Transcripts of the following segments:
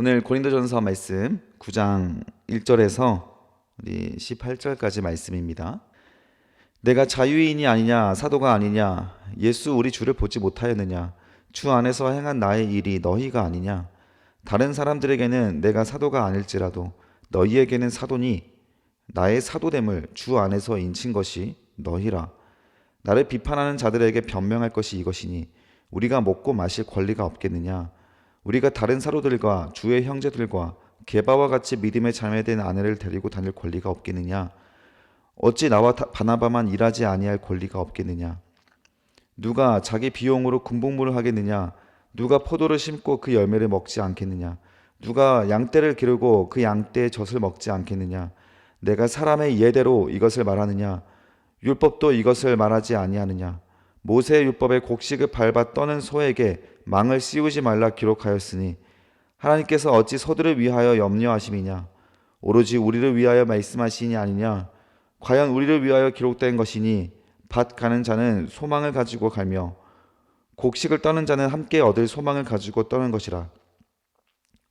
오늘 고린도전서 말씀 9장 1절에서 우리 18절까지 말씀입니다. 내가 자유인이 아니냐 사도가 아니냐 예수 우리 주를 보지 못하였느냐 주 안에서 행한 나의 일이 너희가 아니냐 다른 사람들에게는 내가 사도가 아닐지라도 너희에게는 사도니 나의 사도됨을 주 안에서 인친 것이 너희라. 나를 비판하는 자들에게 변명할 것이 이것이니 우리가 먹고 마실 권리가 없겠느냐. 우리가 다른 사도들과 주의 형제들과 게바와 같이 믿음에 자매된 아내를 데리고 다닐 권리가 없겠느냐. 어찌 나와 바나바만 일하지 아니할 권리가 없겠느냐. 누가 자기 비용으로 군복무를 하겠느냐. 누가 포도를 심고 그 열매를 먹지 않겠느냐. 누가 양떼를 기르고 그 양떼의 젖을 먹지 않겠느냐. 내가 사람의 예대로 이것을 말하느냐. 율법도 이것을 말하지 아니하느냐. 모세의 율법에 곡식을 밟아 떠는 소에게 망을 씌우지 말라 기록하였으니 하나님께서 어찌 소들을 위하여 염려하심이냐. 오로지 우리를 위하여 말씀하시니 아니냐. 과연 우리를 위하여 기록된 것이니 밭 가는 자는 소망을 가지고 가며 곡식을 떠는 자는 함께 얻을 소망을 가지고 떠는 것이라.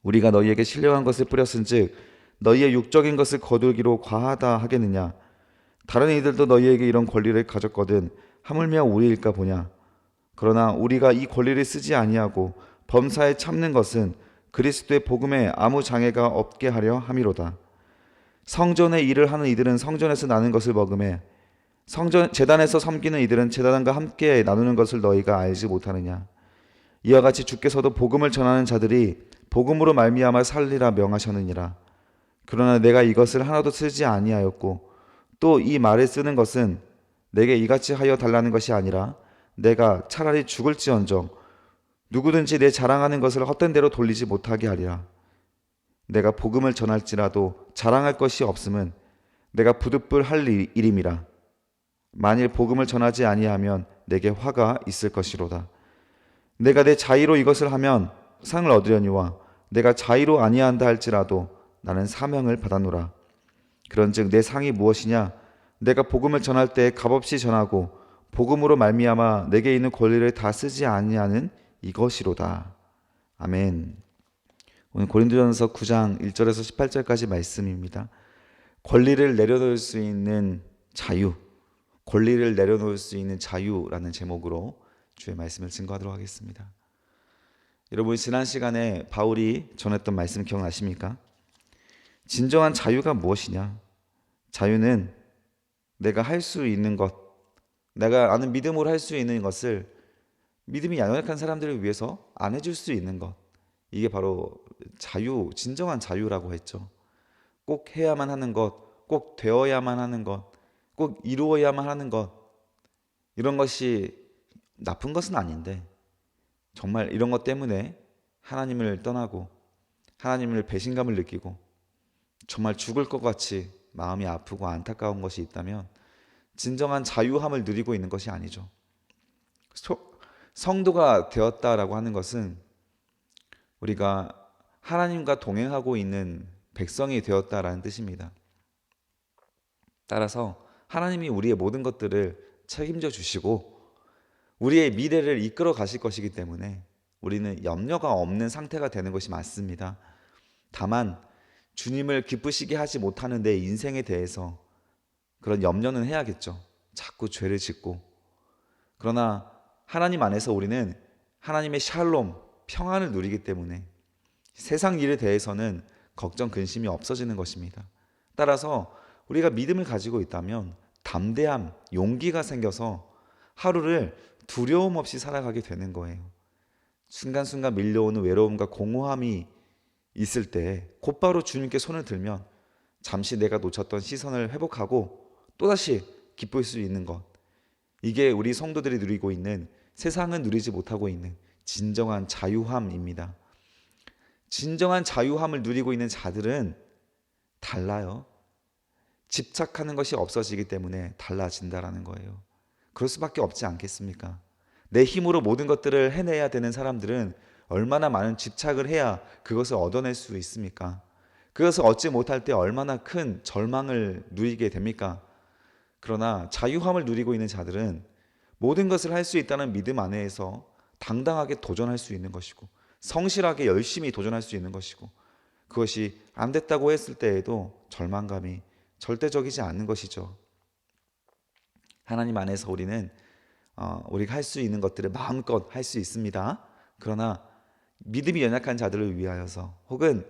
우리가 너희에게 신령한 것을 뿌렸은즉 너희의 육적인 것을 거두기로 과하다 하겠느냐. 다른 이들도 너희에게 이런 권리를 가졌거든 하물며 우리일까 보냐. 그러나 우리가 이 권리를 쓰지 아니하고 범사에 참는 것은 그리스도의 복음에 아무 장애가 없게 하려 함이로다. 성전의 일을 하는 이들은 성전에서 나는 것을 먹으며 제단에서 섬기는 이들은 제단과 함께 나누는 것을 너희가 알지 못하느냐. 이와 같이 주께서도 복음을 전하는 자들이 복음으로 말미암아 살리라 명하셨느니라. 그러나 내가 이것을 하나도 쓰지 아니하였고 또 이 말을 쓰는 것은 내게 이같이 하여 달라는 것이 아니라 내가 차라리 죽을지언정 누구든지 내 자랑하는 것을 헛된 대로 돌리지 못하게 하리라. 내가 복음을 전할지라도 자랑할 것이 없음은 내가 부득불 할 일임이라. 만일 복음을 전하지 아니하면 내게 화가 있을 것이로다. 내가 내 자의로 이것을 하면 상을 얻으려니와 내가 자의로 아니한다 할지라도 나는 사명을 받아노라. 그런즉 내 상이 무엇이냐. 내가 복음을 전할 때 값없이 전하고 복음으로 말미암아 내게 있는 권리를 다 쓰지 아니하는 이것이로다. 아멘. 오늘 고린도전서 9장 1절에서 18절까지 말씀입니다. 권리를 내려놓을 수 있는 자유, 권리를 내려놓을 수 있는 자유라는 제목으로 주의 말씀을 증거하도록 하겠습니다. 여러분, 지난 시간에 바울이 전했던 말씀 기억나십니까? 진정한 자유가 무엇이냐? 자유는 내가 할 수 있는 것, 내가 아는 믿음으로 할 수 있는 것을 믿음이 연약한 사람들을 위해서 안 해줄 수 있는 것, 이게 바로 자유, 진정한 자유라고 했죠. 꼭 해야만 하는 것, 꼭 되어야만 하는 것, 꼭 이루어야만 하는 것, 이런 것이 나쁜 것은 아닌데 정말 이런 것 때문에 하나님을 떠나고 하나님을 배신감을 느끼고 정말 죽을 것 같이 마음이 아프고 안타까운 것이 있다면 진정한 자유함을 누리고 있는 것이 아니죠. 성도가 되었다라고 하는 것은 우리가 하나님과 동행하고 있는 백성이 되었다라는 뜻입니다. 따라서 하나님이 우리의 모든 것들을 책임져 주시고 우리의 미래를 이끌어 가실 것이기 때문에 우리는 염려가 없는 상태가 되는 것이 맞습니다. 다만 주님을 기쁘시게 하지 못하는 내 인생에 대해서 그런 염려는 해야겠죠. 자꾸 죄를 짓고. 그러나 하나님 안에서 우리는 하나님의 샬롬, 평안을 누리기 때문에 세상 일에 대해서는 걱정, 근심이 없어지는 것입니다. 따라서 우리가 믿음을 가지고 있다면 담대함, 용기가 생겨서 하루를 두려움 없이 살아가게 되는 거예요. 순간순간 밀려오는 외로움과 공허함이 있을 때 곧바로 주님께 손을 들면 잠시 내가 놓쳤던 시선을 회복하고 또다시 기쁠 수 있는 것, 이게 우리 성도들이 누리고 있는, 세상은 누리지 못하고 있는 진정한 자유함입니다. 진정한 자유함을 누리고 있는 자들은 달라요. 집착하는 것이 없어지기 때문에 달라진다라는 거예요. 그럴 수밖에 없지 않겠습니까? 내 힘으로 모든 것들을 해내야 되는 사람들은 얼마나 많은 집착을 해야 그것을 얻어낼 수 있습니까? 그것을 얻지 못할 때 얼마나 큰 절망을 누리게 됩니까? 그러나 자유함을 누리고 있는 자들은 모든 것을 할 수 있다는 믿음 안에서 당당하게 도전할 수 있는 것이고 성실하게 열심히 도전할 수 있는 것이고, 그것이 안 됐다고 했을 때에도 절망감이 절대적이지 않는 것이죠. 하나님 안에서 우리는 우리가 할 수 있는 것들을 마음껏 할 수 있습니다. 그러나 믿음이 연약한 자들을 위하여서, 혹은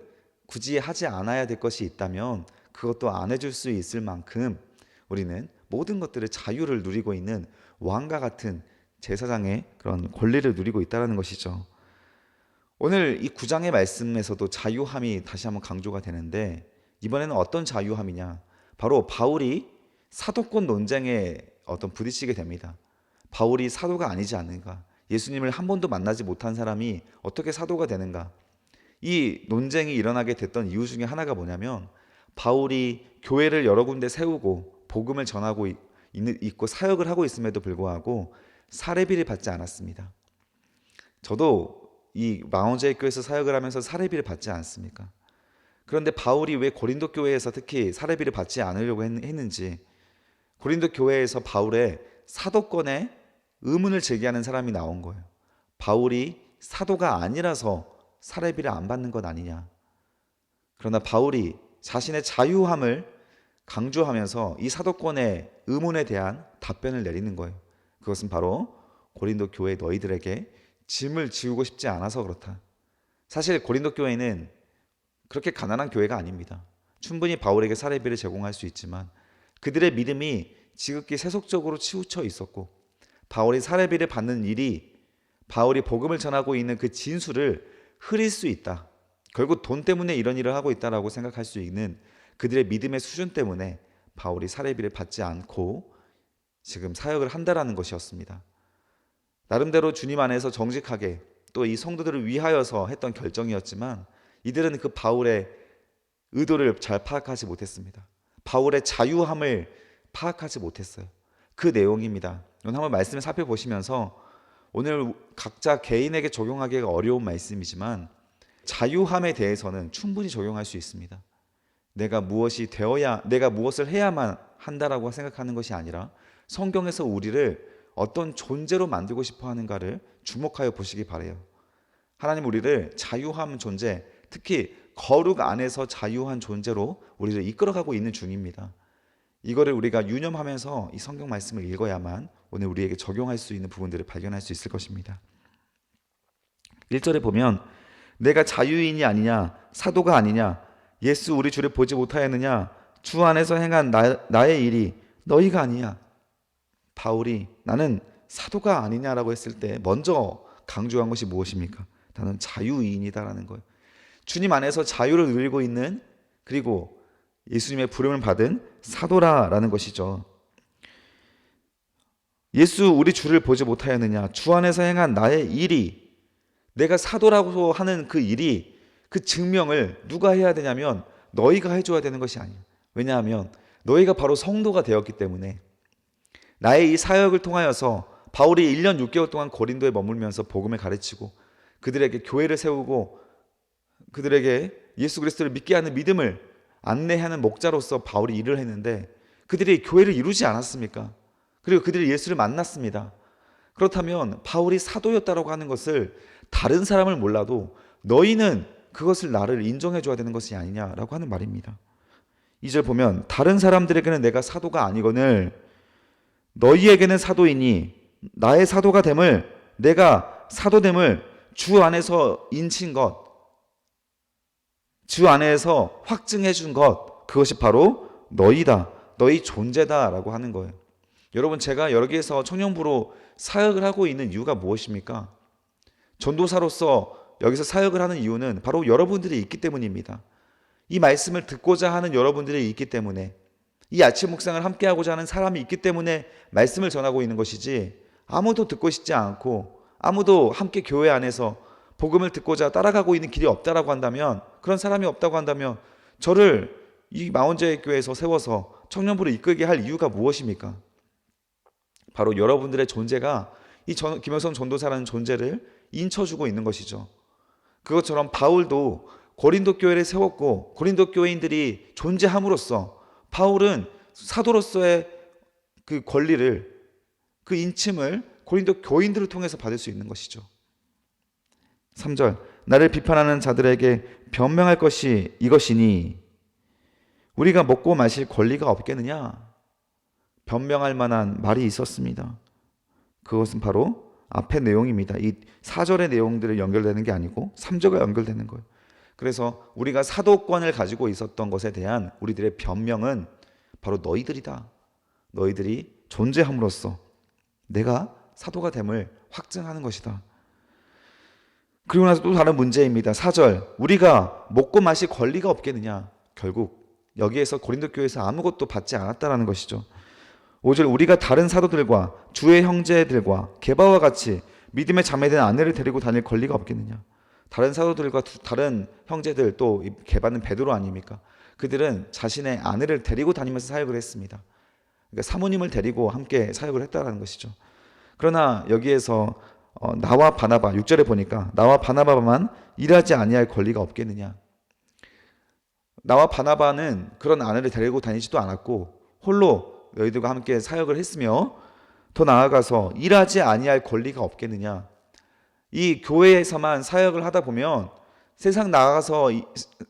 굳이 하지 않아야 될 것이 있다면 그것도 안 해줄 수 있을 만큼 우리는 모든 것들의 자유를 누리고 있는 왕과 같은 제사장의 그런 권리를 누리고 있다는 것이죠. 오늘 이 9장의 말씀에서도 자유함이 다시 한번 강조가 되는데, 이번에는 어떤 자유함이냐? 바로 바울이 사도권 논쟁에 부딪히게 됩니다. 바울이 사도가 아니지 않는가? 예수님을 한 번도 만나지 못한 사람이 어떻게 사도가 되는가? 이 논쟁이 일어나게 됐던 이유 중에 하나가 뭐냐면, 바울이 교회를 여러 군데 세우고 복음을 전하고 있고 사역을 하고 있음에도 불구하고 사례비를 받지 않았습니다. 저도 이 망원제일 교회에서 사역을 하면서 사례비를 받지 않습니까? 그런데 바울이 왜 고린도 교회에서 특히 사례비를 받지 않으려고 했는지, 고린도 교회에서 바울의 사도권에 의문을 제기하는 사람이 나온 거예요. 바울이 사도가 아니라서 사례비를 안 받는 것 아니냐. 그러나 바울이 자신의 자유함을 강조하면서 이 사도권의 의문에 대한 답변을 내리는 거예요. 그것은 바로 고린도 교회 너희들에게 짐을 지우고 싶지 않아서 그렇다. 사실 고린도 교회는 그렇게 가난한 교회가 아닙니다. 충분히 바울에게 사례비를 제공할 수 있지만 그들의 믿음이 지극히 세속적으로 치우쳐 있었고, 바울이 사례비를 받는 일이 바울이 복음을 전하고 있는 그 진수를 흐릴 수 있다. 결국 돈 때문에 이런 일을 하고 있다라고 생각할 수 있는 그들의 믿음의 수준 때문에 바울이 사례비를 받지 않고 지금 사역을 한다라는 것이었습니다. 나름대로 주님 안에서 정직하게 또 이 성도들을 위하여서 했던 결정이었지만, 이들은 그 바울의 의도를 잘 파악하지 못했습니다. 바울의 자유함을 파악하지 못했어요. 그 내용입니다. 오늘 한번 말씀을 살펴보시면서, 오늘 각자 개인에게 적용하기가 어려운 말씀이지만 자유함에 대해서는 충분히 적용할 수 있습니다. 내가 무엇을 해야만 한다라고 생각하는 것이 아니라 성경에서 우리를 어떤 존재로 만들고 싶어 하는가를 주목하여 보시기 바라요. 하나님 우리를 자유한 존재, 특히 거룩 안에서 자유한 존재로 우리를 이끌어가고 있는 중입니다. 이거를 우리가 유념하면서 이 성경 말씀을 읽어야만 오늘 우리에게 적용할 수 있는 부분들을 발견할 수 있을 것입니다. 1절에 보면 내가 자유인이 아니냐, 사도가 아니냐, 예수 우리 주를 보지 못하였느냐, 주 안에서 행한 나의 일이 너희가 아니냐. 바울이 나는 사도가 아니냐라고 했을 때 먼저 강조한 것이 무엇입니까? 나는 자유인이다라는 거예요. 주님 안에서 자유를 누리고 있는, 그리고 예수님의 부름을 받은 사도라라는 것이죠. 예수 우리 주를 보지 못하였느냐, 주 안에서 행한 나의 일이, 내가 사도라고 하는 그 일이, 그 증명을 누가 해야 되냐면 너희가 해줘야 되는 것이 아니에요. 왜냐하면 너희가 바로 성도가 되었기 때문에. 나의 이 사역을 통하여서 바울이 1년 6개월 동안 고린도에 머물면서 복음을 가르치고 그들에게 교회를 세우고 그들에게 예수 그리스도를 믿게 하는 믿음을 안내하는 목자로서 바울이 일을 했는데, 그들이 교회를 이루지 않았습니까? 그리고 그들이 예수를 만났습니다. 그렇다면 바울이 사도였다고 하는 것을 다른 사람을 몰라도 너희는 그것을 나를 인정해 줘야 되는 것이 아니냐라고 하는 말입니다. 2절 보면 다른 사람들에게는 내가 사도가 아니거늘 너희에게는 사도이니 나의 사도가 됨을, 내가 사도됨을 주 안에서 인친 것, 주 안에서 확증해 준 것, 그것이 바로 너희다, 너희 존재다라고 하는 거예요. 여러분, 제가 여기에서 청년부로 사역을 하고 있는 이유가 무엇입니까? 전도사로서 여기서 사역을 하는 이유는 바로 여러분들이 있기 때문입니다. 이 말씀을 듣고자 하는 여러분들이 있기 때문에, 이 아침 묵상을 함께하고자 하는 사람이 있기 때문에 말씀을 전하고 있는 것이지, 아무도 듣고 싶지 않고 아무도 함께 교회 안에서 복음을 듣고자 따라가고 있는 길이 없다라고 한다면, 그런 사람이 없다고 한다면 저를 이 망원제일 교회에서 세워서 청년부를 이끌게 할 이유가 무엇입니까? 바로 여러분들의 존재가 이 김영성 전도사라는 존재를 인쳐주고 있는 것이죠. 그것처럼 바울도 고린도 교회를 세웠고 고린도 교회인들이 존재함으로써 바울은 사도로서의 그 권리를, 그 인침을 고린도 교인들을 통해서 받을 수 있는 것이죠. 3절 나를 비판하는 자들에게 변명할 것이 이것이니 우리가 먹고 마실 권리가 없겠느냐? 변명할 만한 말이 있었습니다. 그것은 바로 앞의 내용입니다. 이 4절의 내용들이 연결되는 게 아니고 3절과 연결되는 거예요. 그래서 우리가 사도권을 가지고 있었던 것에 대한 우리들의 변명은 바로 너희들이다. 너희들이 존재함으로써 내가 사도가 됨을 확증하는 것이다. 그리고 나서 또 다른 문제입니다. 4절, 우리가 먹고 마실 권리가 없겠느냐? 결국 여기에서 고린도 교회에서 아무것도 받지 않았다라는 것이죠. 5절, 우리가 다른 사도들과 주의 형제들과 게바와 같이 믿음의 자매된 아내를 데리고 다닐 권리가 없겠느냐? 다른 사도들과 다른 형제들, 또 게바는 베드로 아닙니까? 그들은 자신의 아내를 데리고 다니면서 사역을 했습니다. 그러니까 사모님을 데리고 함께 사역을 했다는 것이죠. 그러나 여기에서 나와 바나바, 6절에 보니까 나와 바나바만 일하지 아니할 권리가 없겠느냐? 나와 바나바는 그런 아내를 데리고 다니지도 않았고 홀로 너희들과 함께 사역을 했으며 더 나아가서 일하지 아니할 권리가 없겠느냐? 이 교회에서만 사역을 하다 보면 세상 나가서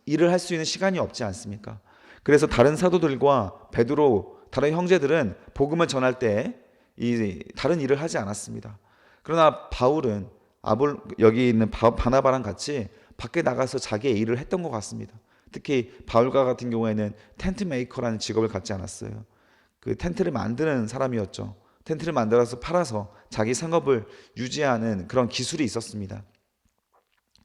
일을 할 수 있는 시간이 없지 않습니까? 그래서 다른 사도들과 베드로, 다른 형제들은 복음을 전할 때 이 다른 일을 하지 않았습니다. 그러나 바울은 여기 있는 바나바랑 같이 밖에 나가서 자기의 일을 했던 것 같습니다. 특히 바울과 같은 경우에는 텐트 메이커라는 직업을 갖지 않았어요. 그 텐트를 만드는 사람이었죠. 텐트를 만들어서 팔아서 자기 생업을 유지하는 그런 기술이 있었습니다.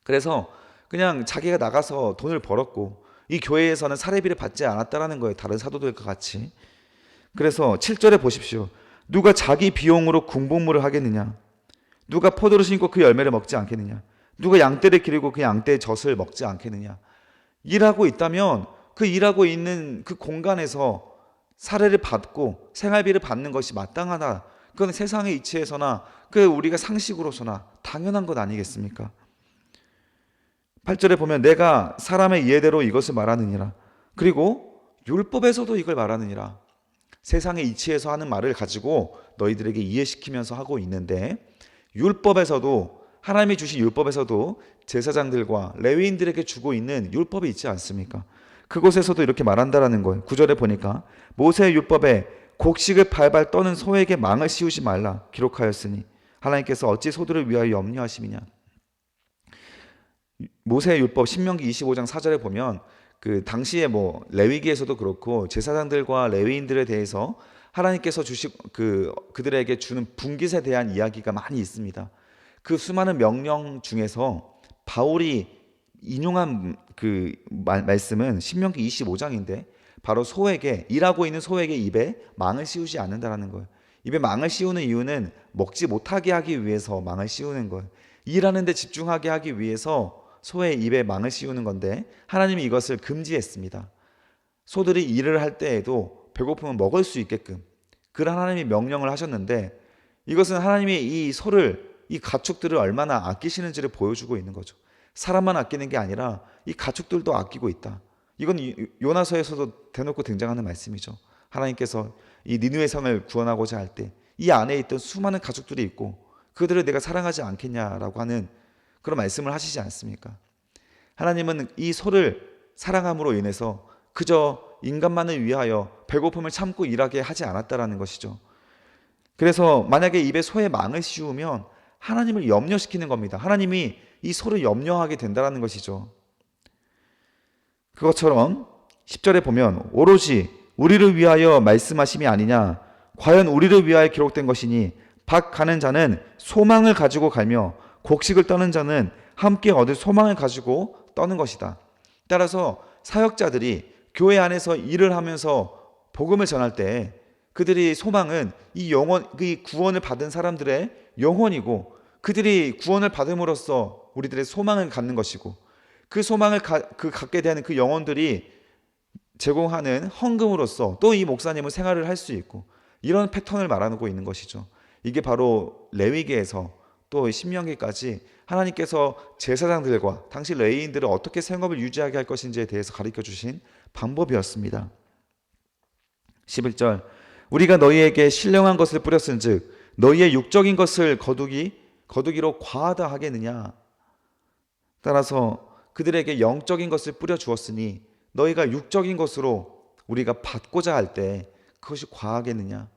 그래서 그냥 자기가 나가서 돈을 벌었고 이 교회에서는 사례비를 받지 않았다라는 거예요. 다른 사도들과 같이. 그래서 7절에 보십시오. 누가 자기 비용으로 군복무를 하겠느냐? 누가 포도를 심고 그 열매를 먹지 않겠느냐? 누가 양떼를 기르고 그 양떼의 젖을 먹지 않겠느냐? 일하고 있다면 그 일하고 있는 그 공간에서 사례를 받고 생활비를 받는 것이 마땅하다. 그건 세상의 이치에서나 그 우리가 상식으로서나 당연한 것 아니겠습니까? 8절에 보면 내가 사람의 이해대로 이것을 말하느니라. 그리고 율법에서도 이걸 말하느니라. 세상의 이치에서 하는 말을 가지고 너희들에게 이해시키면서 하고 있는데 율법에서도 하나님이 주신 율법에서도 제사장들과 레위인들에게 주고 있는 율법이 있지 않습니까? 그곳에서도 이렇게 말한다라는 거예요. 9절에 보니까 모세의 율법에 곡식을 발발 떠는 소에게 망을 씌우지 말라 기록하였으니 하나님께서 어찌 소들을 위하여 염려하심이냐. 모세의 율법 신명기 25장 4절에 보면 그 당시에 레위기에서도 그렇고 제사장들과 레위인들에 대해서 하나님께서 그들에게 주는 분깃에 대한 이야기가 많이 있습니다. 그 수많은 명령 중에서 바울이 인용한 그 말씀은 신명기 25장인데 바로 일하고 있는 소에게 입에 망을 씌우지 않는다라는 거예요. 입에 망을 씌우는 이유는 먹지 못하게 하기 위해서 망을 씌우는 거예요. 일하는 데 집중하게 하기 위해서 소의 입에 망을 씌우는 건데 하나님이 이것을 금지했습니다. 소들이 일을 할 때에도 배고프면 먹을 수 있게끔 그런 하나님이 명령을 하셨는데 이것은 하나님이 이 가축들을 얼마나 아끼시는지를 보여주고 있는 거죠. 사람만 아끼는 게 아니라 이 가축들도 아끼고 있다. 이건 요나서에서도 대놓고 등장하는 말씀이죠. 하나님께서 이 니느웨 성을 구원하고자 할 때 이 안에 있던 수많은 가축들이 있고 그들을 내가 사랑하지 않겠냐라고 하는 그런 말씀을 하시지 않습니까? 하나님은 이 소를 사랑함으로 인해서 그저 인간만을 위하여 배고픔을 참고 일하게 하지 않았다라는 것이죠. 그래서 만약에 입에 소의 망을 씌우면 하나님을 염려시키는 겁니다. 하나님이 이 소를 염려하게 된다는 것이죠. 그것처럼 10절에 보면 오로지 우리를 위하여 말씀하심이 아니냐 과연 우리를 위하여 기록된 것이니 밖 가는 자는 소망을 가지고 가며 곡식을 떠는 자는 함께 얻을 소망을 가지고 떠는 것이다. 따라서 사역자들이 교회 안에서 일을 하면서 복음을 전할 때 그들이 소망은 이 구원을 받은 사람들의 영혼이고 그들이 구원을 받음으로써 우리들의 소망을 갖는 것이고 그 소망을 갖게 되는 그 영혼들이 제공하는 헌금으로써 또 이 목사님은 생활을 할 수 있고 이런 패턴을 말하고 있는 것이죠. 이게 바로 레위기에서 또 신명기까지 하나님께서 제사장들과 당시 레위인들을 어떻게 생업을 유지하게 할 것인지에 대해서 가르쳐 주신 방법이었습니다. 11절 우리가 너희에게 신령한 것을 뿌렸은즉 너희의 육적인 것을 거두기로 과하다 하겠느냐. 따라서 그들에게 영적인 것을 뿌려 주었으니 너희가 육적인 것으로 우리가 받고자 할 때 그것이 과하겠느냐?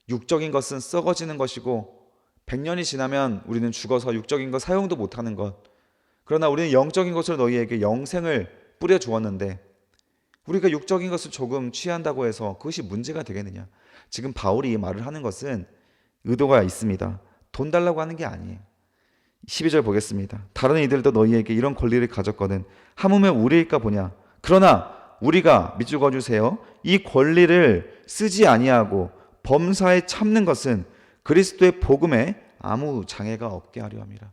육적인 것은 썩어지는 것이고 100년이 지나면 우리는 죽어서 육적인 것 사용도 못하는 것. 그러나 우리는 영적인 것으로 너희에게 영생을 뿌려 주었는데 우리가 육적인 것을 조금 취한다고 해서 그것이 문제가 되겠느냐? 지금 바울이 이 말을 하는 것은 의도가 있습니다. 돈 달라고 하는 게 아니에요. 12절 보겠습니다. 다른 이들도 너희에게 이런 권리를 가졌거든 하물며 우리일까 보냐. 그러나 우리가 밑줄 그어주세요. 이 권리를 쓰지 아니하고 범사에 참는 것은 그리스도의 복음에 아무 장애가 없게 하려 함이라.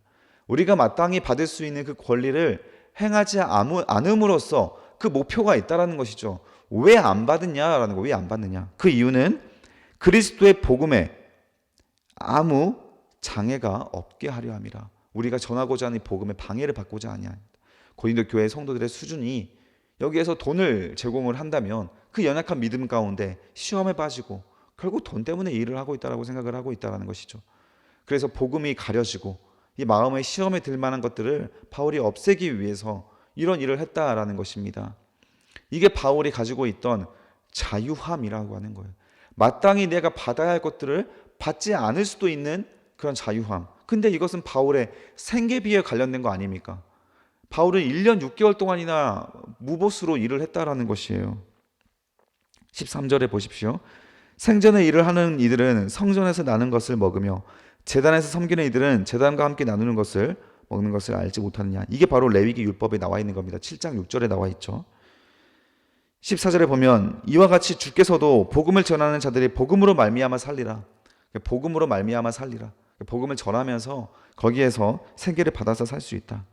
우리가 마땅히 받을 수 있는 그 권리를 행하지 않음으로써 그 목표가 있다라는 것이죠. 왜 안 받느냐라는 거. 왜 안 받느냐? 그 이유는 그리스도의 복음에 아무 장애가 없게 하려 함이라. 우리가 전하고자 하는 복음에 방해를 받고자 하냐. 고린도 교회 성도들의 수준이 여기에서 돈을 제공을 한다면 그 연약한 믿음 가운데 시험에 빠지고 결국 돈 때문에 일을 하고 있다라고 생각을 하고 있다라는 것이죠. 그래서 복음이 가려지고 이 마음의 시험에 들 만한 것들을 바울이 없애기 위해서 이런 일을 했다라는 것입니다. 이게 바울이 가지고 있던 자유함이라고 하는 거예요. 마땅히 내가 받아야 할 것들을 받지 않을 수도 있는 그런 자유함. 근데 이것은 바울의 생계비에 관련된 거 아닙니까? 바울은 1년 6개월 동안이나 무보수로 일을 했다라는 것이에요. 13절에 보십시오. 생전에 일을 하는 이들은 성전에서 나는 것을 먹으며 제단에서 섬기는 이들은 제단과 함께 나누는 것을 먹는 것을 알지 못하느냐. 이게 바로 레위기 율법에 나와 있는 겁니다. 7장 6절에 나와 있죠. 14절에 보면 이와 같이 주께서도 복음을 전하는 자들이 복음으로 말미암아 살리라. 복음으로 말미암아 살리라. 복음을 전하면서 거기에서 생계를 받아서 살 수 있다.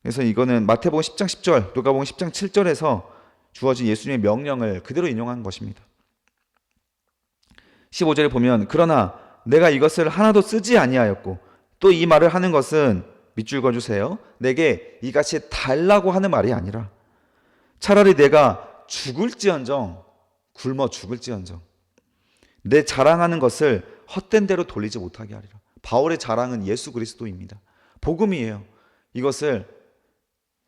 그래서 이거는 마태복음 10장 10절, 누가복음 10장 7절에서 주어진 예수님의 명령을 그대로 인용한 것입니다. 15절에 보면 그러나 내가 이것을 하나도 쓰지 아니하였고 또 이 말을 하는 것은 밑줄 그어주세요. 내게 이같이 달라고 하는 말이 아니라 차라리 내가 죽을지언정 굶어 죽을지언정 내 자랑하는 것을 헛된 대로 돌리지 못하게 하리라. 바울의 자랑은 예수 그리스도입니다. 복음이에요. 이것을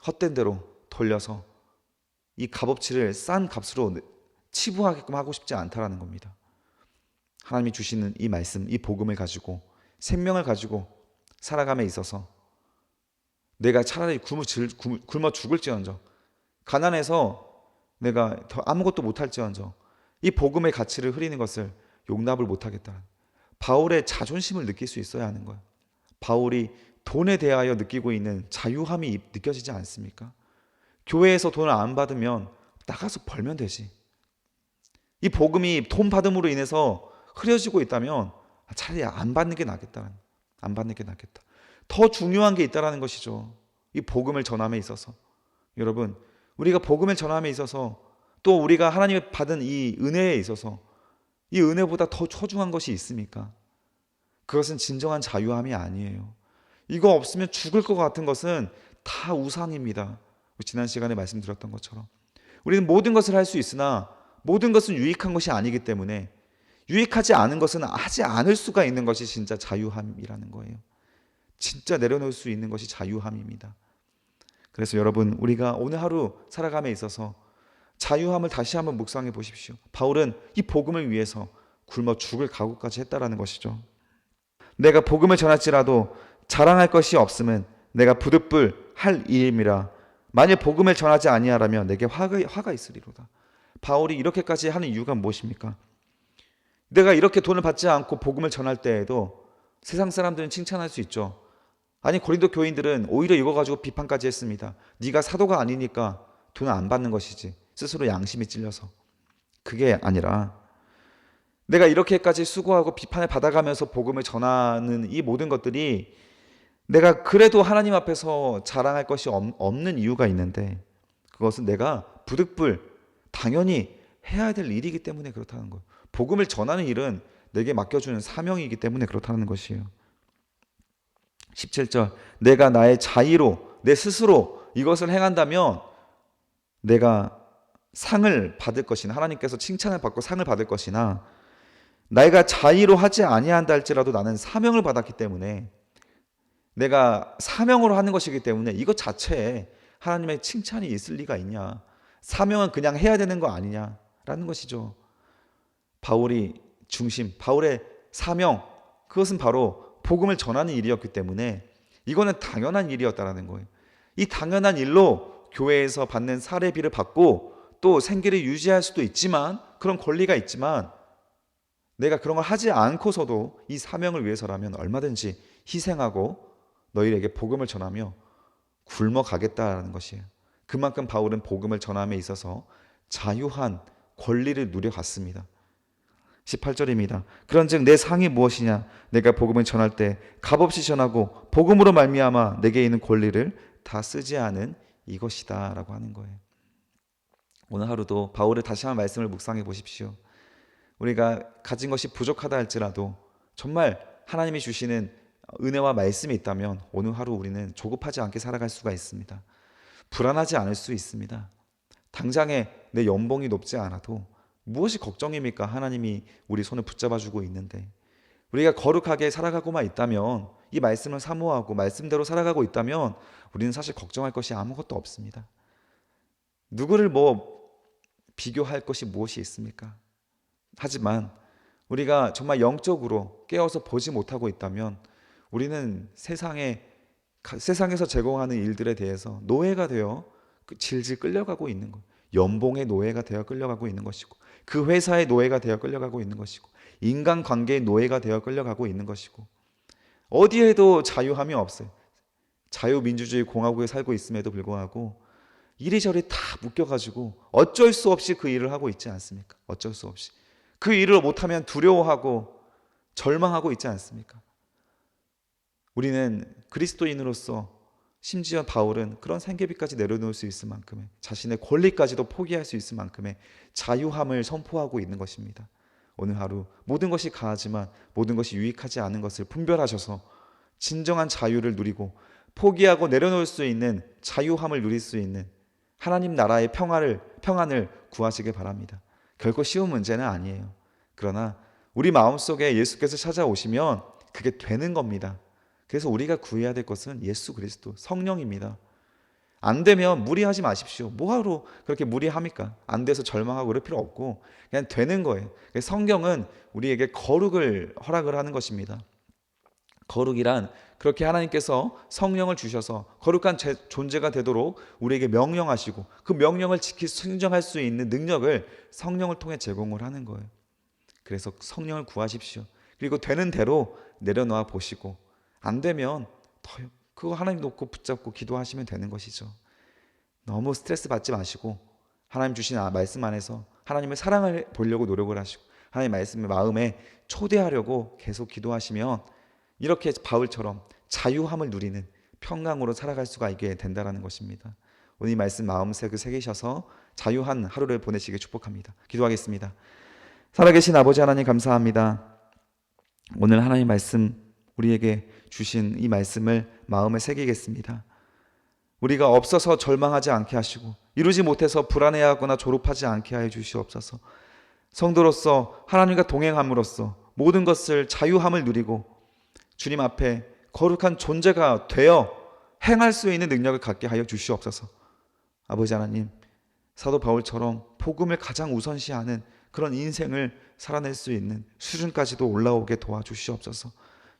헛된 대로 돌려서 이 값어치를 싼 값으로 치부하게끔 하고 싶지 않다라는 겁니다. 하나님이 주시는 이 말씀, 이 복음을 가지고 생명을 가지고 살아감에 있어서 내가 차라리 굶어 죽을지언정 가난해서 내가 더 아무것도 못할지언정 이 복음의 가치를 흐리는 것을 용납을 못하겠다. 바울의 자존심을 느낄 수 있어야 하는 거예요. 바울이 돈에 대하여 느끼고 있는 자유함이 느껴지지 않습니까? 교회에서 돈을 안 받으면 나가서 벌면 되지. 이 복음이 돈 받음으로 인해서 흐려지고 있다면 차라리 안 받는 게 낫겠다. 안 받는 게 낫겠다. 더 중요한 게 있다라는 것이죠. 이 복음을 전함에 있어서. 여러분, 우리가 복음을 전함에 있어서 또 우리가 하나님의 받은 이 은혜에 있어서 이 은혜보다 더 소중한 것이 있습니까? 그것은 진정한 자유함이 아니에요. 이거 없으면 죽을 것 같은 것은 다 우상입니다. 지난 시간에 말씀드렸던 것처럼 우리는 모든 것을 할 수 있으나 모든 것은 유익한 것이 아니기 때문에 유익하지 않은 것은 하지 않을 수가 있는 것이 진짜 자유함이라는 거예요. 진짜 내려놓을 수 있는 것이 자유함입니다. 그래서 여러분, 우리가 오늘 하루 살아감에 있어서 자유함을 다시 한번 묵상해 보십시오. 바울은 이 복음을 위해서 굶어 죽을 각오까지 했다라는 것이죠. 내가 복음을 전할지라도 자랑할 것이 없으면 내가 부득불 할 일임이라. 만일 복음을 전하지 아니하라면 내게 화가 있으리로다. 바울이 이렇게까지 하는 이유가 무엇입니까? 내가 이렇게 돈을 받지 않고 복음을 전할 때에도 세상 사람들은 칭찬할 수 있죠. 아니, 고린도 교인들은 오히려 이거 가지고 비판까지 했습니다. 네가 사도가 아니니까 돈을 안 받는 것이지. 스스로 양심이 찔려서. 그게 아니라 내가 이렇게까지 수고하고 비판을 받아가면서 복음을 전하는 이 모든 것들이 내가 그래도 하나님 앞에서 자랑할 것이 없는 이유가 있는데 그것은 내가 부득불 당연히 해야 될 일이기 때문에 그렇다는 거예요. 복음을 전하는 일은 내게 맡겨주는 사명이기 때문에 그렇다는 것이에요. 17절 내가 나의 자의로 내 스스로 이것을 행한다면 내가 상을 받을 것이나 하나님께서 칭찬을 받고 상을 받을 것이나 내가 자의로 하지 아니한다 할지라도 나는 사명을 받았기 때문에 내가 사명으로 하는 것이기 때문에 이것 자체에 하나님의 칭찬이 있을 리가 있냐. 사명은 그냥 해야 되는 거 아니냐라는 것이죠. 바울의 사명, 그것은 바로 복음을 전하는 일이었기 때문에 이거는 당연한 일이었다라는 거예요. 이 당연한 일로 교회에서 받는 사례비를 받고 또 생계를 유지할 수도 있지만, 그런 권리가 있지만, 내가 그런 걸 하지 않고서도 이 사명을 위해서라면 얼마든지 희생하고 너희에게 복음을 전하며 굶어가겠다라는 것이에요. 그만큼 바울은 복음을 전함에 있어서 자유한 권리를 누려갔습니다. 18절입니다. 그런즉 내 상이 무엇이냐? 내가 복음을 전할 때 값없이 전하고 복음으로 말미암아 내게 있는 권리를 다 쓰지 않은 이것이다 라고 하는 거예요. 오늘 하루도 바울의 다시 한번 말씀을 묵상해 보십시오. 우리가 가진 것이 부족하다 할지라도 정말 하나님이 주시는 은혜와 말씀이 있다면 오늘 하루 우리는 조급하지 않게 살아갈 수가 있습니다. 불안하지 않을 수 있습니다. 당장에 내 연봉이 높지 않아도 무엇이 걱정입니까? 하나님이 우리 손을 붙잡아주고 있는데, 우리가 거룩하게 살아가고만 있다면, 이 말씀을 사모하고 말씀대로 살아가고 있다면 우리는 사실 걱정할 것이 아무것도 없습니다. 누구를 비교할 것이 무엇이 있습니까? 하지만 우리가 정말 영적으로 깨어서 보지 못하고 있다면 우리는 세상에서 제공하는 일들에 대해서 노예가 되어 질질 끌려가고 있는 것, 연봉의 노예가 되어 끌려가고 있는 것이고, 그 회사의 노예가 되어 끌려가고 있는 것이고, 인간관계의 노예가 되어 끌려가고 있는 것이고, 어디에도 자유함이 없어요. 자유민주주의 공화국에 살고 있음에도 불구하고 이리저리 다 묶여가지고 어쩔 수 없이 그 일을 하고 있지 않습니까? 어쩔 수 없이 그 일을 못하면 두려워하고 절망하고 있지 않습니까? 우리는 그리스도인으로서, 심지어 바울은 그런 생계비까지 내려놓을 수 있을 만큼의, 자신의 권리까지도 포기할 수 있을 만큼의 자유함을 선포하고 있는 것입니다. 오늘 하루 모든 것이 가하지만 모든 것이 유익하지 않은 것을 분별하셔서 진정한 자유를 누리고 포기하고 내려놓을 수 있는 자유함을 누릴 수 있는 하나님 나라의 평안을 구하시길 바랍니다. 결코 쉬운 문제는 아니에요. 그러나 우리 마음속에 예수께서 찾아오시면 그게 되는 겁니다. 그래서 우리가 구해야 될 것은 예수 그리스도, 성령입니다. 안 되면 무리하지 마십시오. 뭐하러 그렇게 무리합니까? 안 돼서 절망하고 그럴 필요 없고 그냥 되는 거예요. 성경은 우리에게 거룩을 허락을 하는 것입니다. 거룩이란 그렇게 하나님께서 성령을 주셔서 거룩한 존재가 되도록 우리에게 명령하시고 그 명령을 순종할 수 있는 능력을 성령을 통해 제공을 하는 거예요. 그래서 성령을 구하십시오. 그리고 되는 대로 내려놓아 보시고, 안 되면 그거 하나님 놓고 붙잡고 기도하시면 되는 것이죠. 너무 스트레스 받지 마시고 하나님 주신 말씀 안에서 하나님의 사랑을 보려고 노력을 하시고 하나님의 말씀을 마음에 초대하려고 계속 기도하시면 이렇게 바울처럼 자유함을 누리는 평강으로 살아갈 수가 있게 된다는 것입니다. 오늘 이 말씀 마음속에 새기셔서 자유한 하루를 보내시길 축복합니다. 기도하겠습니다. 살아계신 아버지 하나님, 감사합니다. 오늘 하나님 말씀, 우리에게 주신 이 말씀을 마음에 새기겠습니다. 우리가 없어서 절망하지 않게 하시고 이루지 못해서 불안해하거나 조급하지 않게 하여 주시옵소서. 성도로서 하나님과 동행함으로써 모든 것을 자유함을 누리고 주님 앞에 거룩한 존재가 되어 행할 수 있는 능력을 갖게 하여 주시옵소서. 아버지 하나님, 사도 바울처럼 복음을 가장 우선시하는 그런 인생을 살아낼 수 있는 수준까지도 올라오게 도와주시옵소서.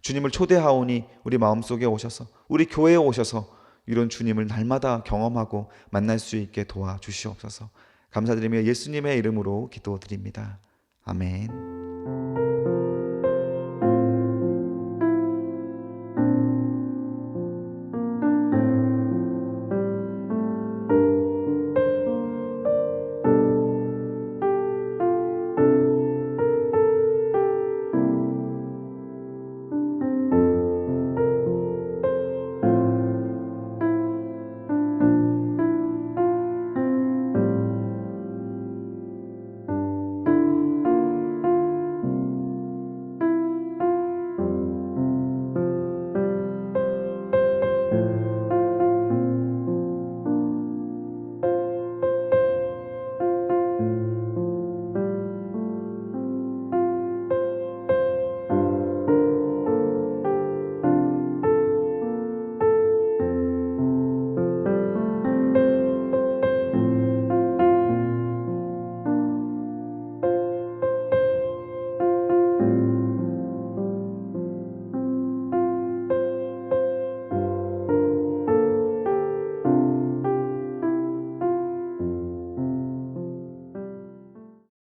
주님을 초대하오니 우리 마음속에 오셔서, 우리 교회에 오셔서 이런 주님을 날마다 경험하고 만날 수 있게 도와주시옵소서. 감사드리며 예수님의 이름으로 기도드립니다. 아멘.